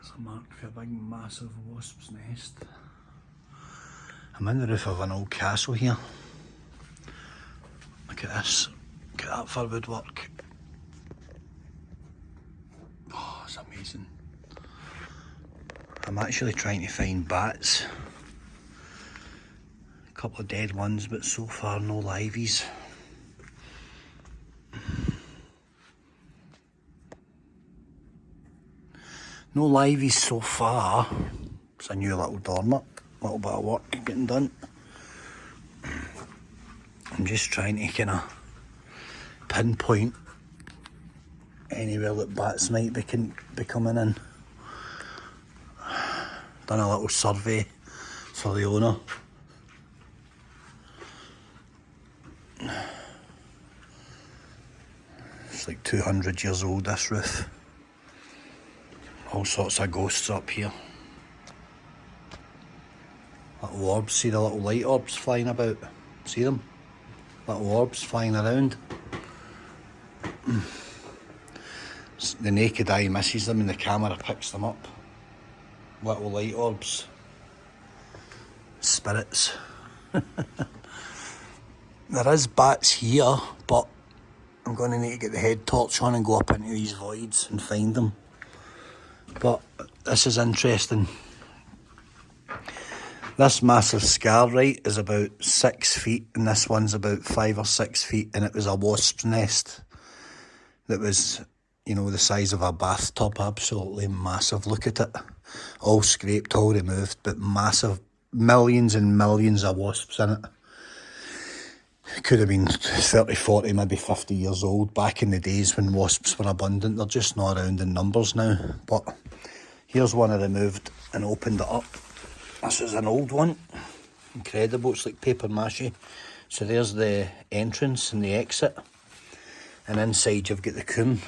There's a mark for a big massive wasp's nest. I'm in the roof of an old castle here. Look at this. Look at that for woodwork. Oh, it's amazing. I'm actually trying to find bats. A couple of dead ones, but so far no liveys. No liveys so far. It's a new little dormer. A little bit of work getting done. I'm just trying to kind of pinpoint anywhere that bats might be coming in. Done a little survey for the owner. It's like 200 years old, this roof. All sorts of ghosts up here. Little orbs, see the little light orbs flying about? See them? Little orbs flying around. The naked eye misses them and the camera picks them up. Little light orbs. Spirits. There is bats here, but I'm going to need to get the head torch on and go up into these voids and find them. But this is interesting. This massive scar, right, is about 6 feet, and this one's about 5 or 6 feet, and it was a wasp's nest that was, you know, the size of a bathtub. Absolutely massive. Look at it. All scraped, all removed, but massive. Millions and millions of wasps in it. It could have been 30, 40, maybe 50 years old back in the days when wasps were abundant. They're just not around in numbers now. But here's one I removed and opened it up. This is an old one. Incredible. It's like paper mache. So there's the entrance and the exit. And inside you've got the comb.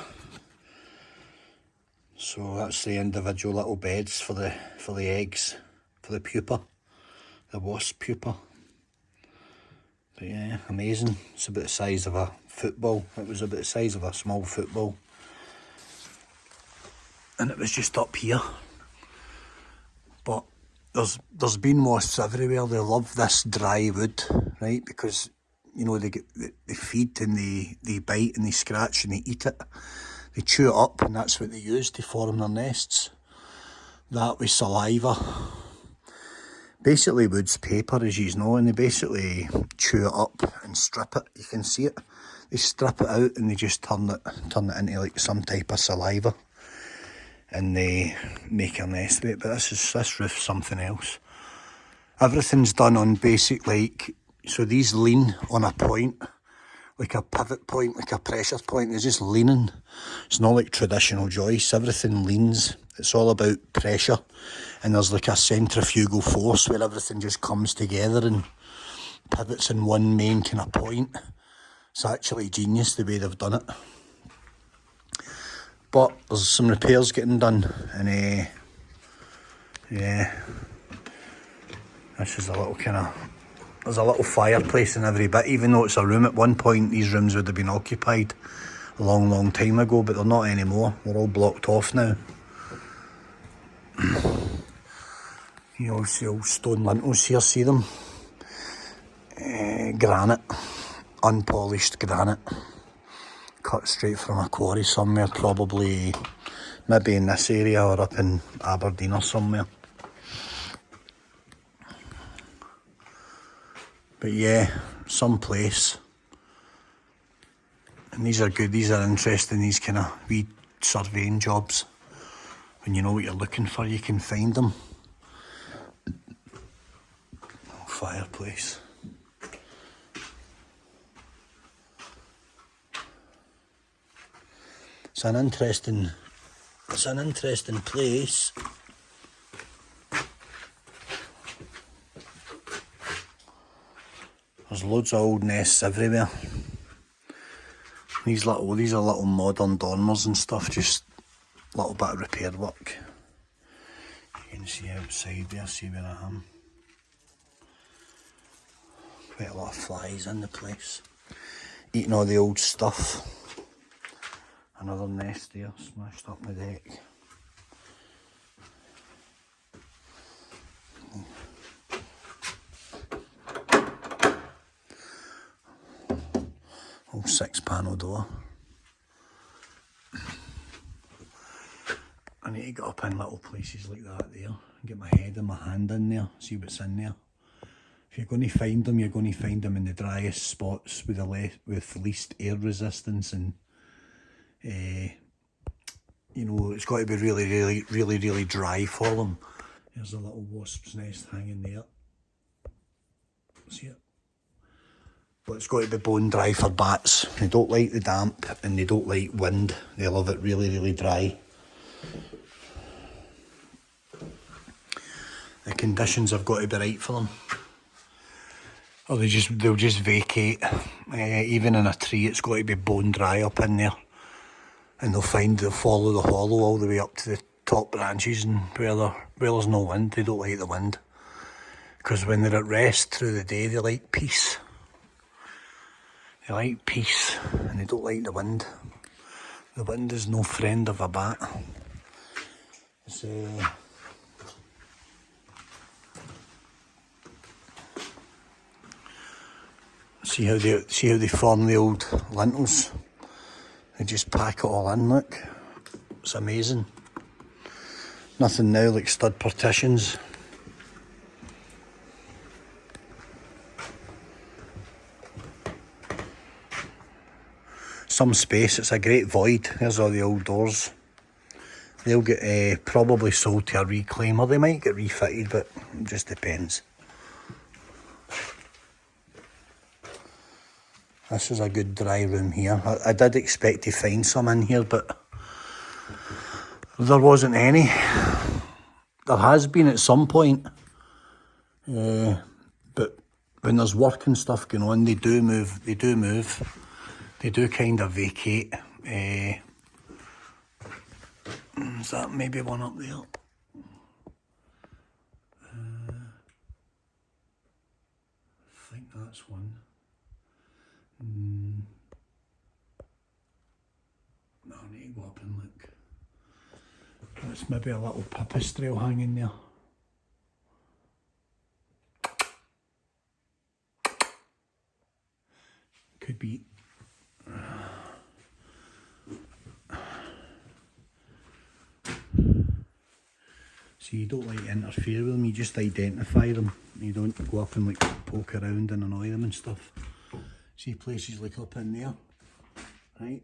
So that's the individual little beds for the eggs, for the pupa, the wasp pupa. But yeah, amazing. It's about the size of a football. It was about the size of a small football. And it was just up here. But there's been wasps everywhere. They love this dry wood, right? Because, you know, they feed and they bite and they scratch and they eat it. They chew it up, and that's what they use to form their nests. That with saliva. Basically wood's paper, as you know, and they basically chew it up and strip it. You can see it. They strip it out and they just turn it into like some type of saliva. And they make a nest with it. But this roof's something else. Everything's done on basic, like, so these lean on a point, like a pivot point, like a pressure point. They're just leaning. It's not like traditional joists. Everything leans. It's all about pressure. And there's like a centrifugal force where everything just comes together and pivots in one main kind of point. It's actually genius the way they've done it. But there's some repairs getting done, and yeah, this is a little kind of, there's a little fireplace in every bit, even though it's a room. At one point these rooms would have been occupied a long time ago, but they're not anymore. They're all blocked off now. You know, see old stone lintels here, see them? Granite, unpolished granite. Cut straight from a quarry somewhere, probably maybe in this area or up in Aberdeen or somewhere. But yeah, someplace. And these are good, these are interesting, these kind of wee surveying jobs. When you know what you're looking for, you can find them. Oh, fireplace. It's an interesting place. There's loads of old nests everywhere. These are little modern dormers and stuff, just a little bit of repair work. You can see outside there, see where I am. Quite a lot of flies in the place. Eating all the old stuff. Another nest there, smashed up the deck. 6 panel door. I need to get up in little places like that there, get my head and my hand in there, see what's in there. If you're going to find them, you're going to find them in the driest spots with the least air resistance, and you know, it's got to be really dry for them. There's a little wasp's nest hanging there. See it? But it's got to be bone dry for bats. They don't like the damp and they don't like wind. They love it really dry. The conditions have got to be right for them, or they'll just vacate. Even in a tree, it's got to be bone dry up in there, and they'll follow the hollow all the way up to the top branches, and where there's no wind, they don't like the wind, because when they're at rest through the day, they like peace. They like peace, and they don't like the wind. The wind is no friend of a bat. It's see how they form the old lintels. They just pack it all in, look. It's amazing. Nothing now like stud partitions. Some space, it's a great void. There's all the old doors. They'll get probably sold to a reclaimer. They might get refitted, but it just depends. This is a good dry room here. I did expect to find some in here, but there wasn't any. There has been at some point, but when there's work and stuff going on, they do move. They do kind of vacate. Is that maybe one up there? I think that's one. No, I need to go up and look. There's maybe a little pipistrelle hanging there. Could be. See, you don't like to interfere with them, you just identify them. You don't go up and like poke around and annoy them and stuff. See places like up in there, right?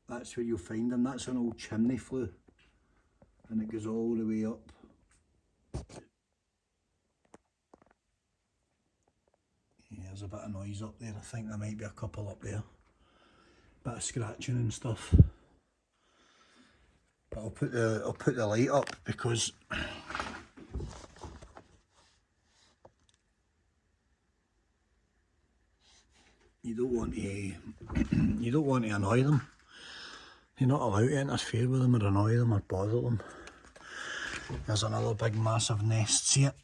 That's where you'll find them. That's an old chimney flue, and it goes all the way up. Yeah, there's a bit of noise up there. I think there might be a couple up there. Bit of scratching and stuff. But I'll put the light up because you don't want to annoy them. You're not allowed to interfere with them or annoy them or bother them. There's another big massive nest, see it?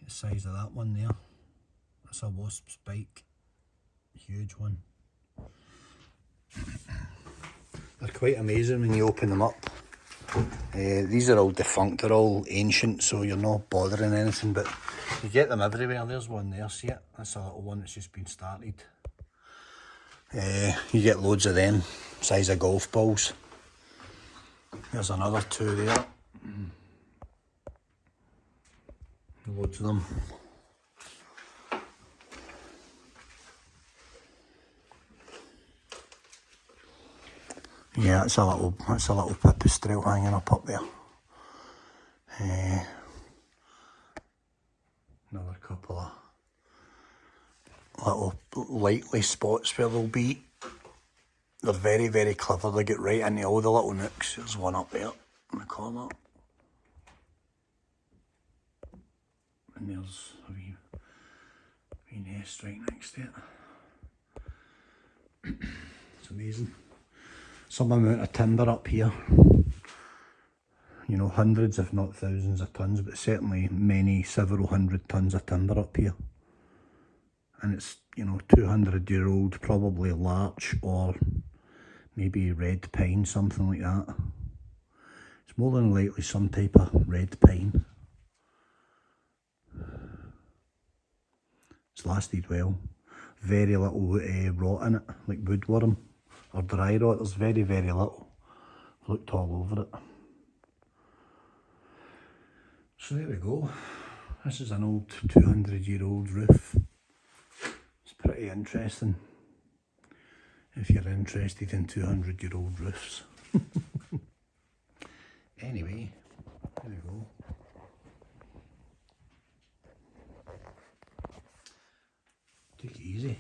The size of that one there. That's a wasp's bike. Huge one. They're quite amazing when you open them up. These are all defunct, they're all ancient, so you're not bothering anything, but you get them everywhere. There's one there, see it? That's a little one that's just been started. You get loads of them, size of golf balls. There's another two there. Loads of them. Yeah, it's a little pipistrelle hanging up there. Another couple of little likely spots where they'll be. They're very clever. They get right into all the little nooks. There's one up there in the corner, and there's a wee nest right next to it. It's amazing. Some amount of timber up here, you know, hundreds if not thousands of tons, but certainly several hundred tons of timber up here. And it's, you know, 200-year-old, probably larch or maybe red pine, something like that. It's more than likely some type of red pine. It's lasted well. very little rot in it, like woodworm or dry rot. There's very, very little. I've looked all over it. So there we go. This is an old 200-year-old roof. It's pretty interesting if you're interested in 200-year-old roofs. Anyway, there we go. Take it easy.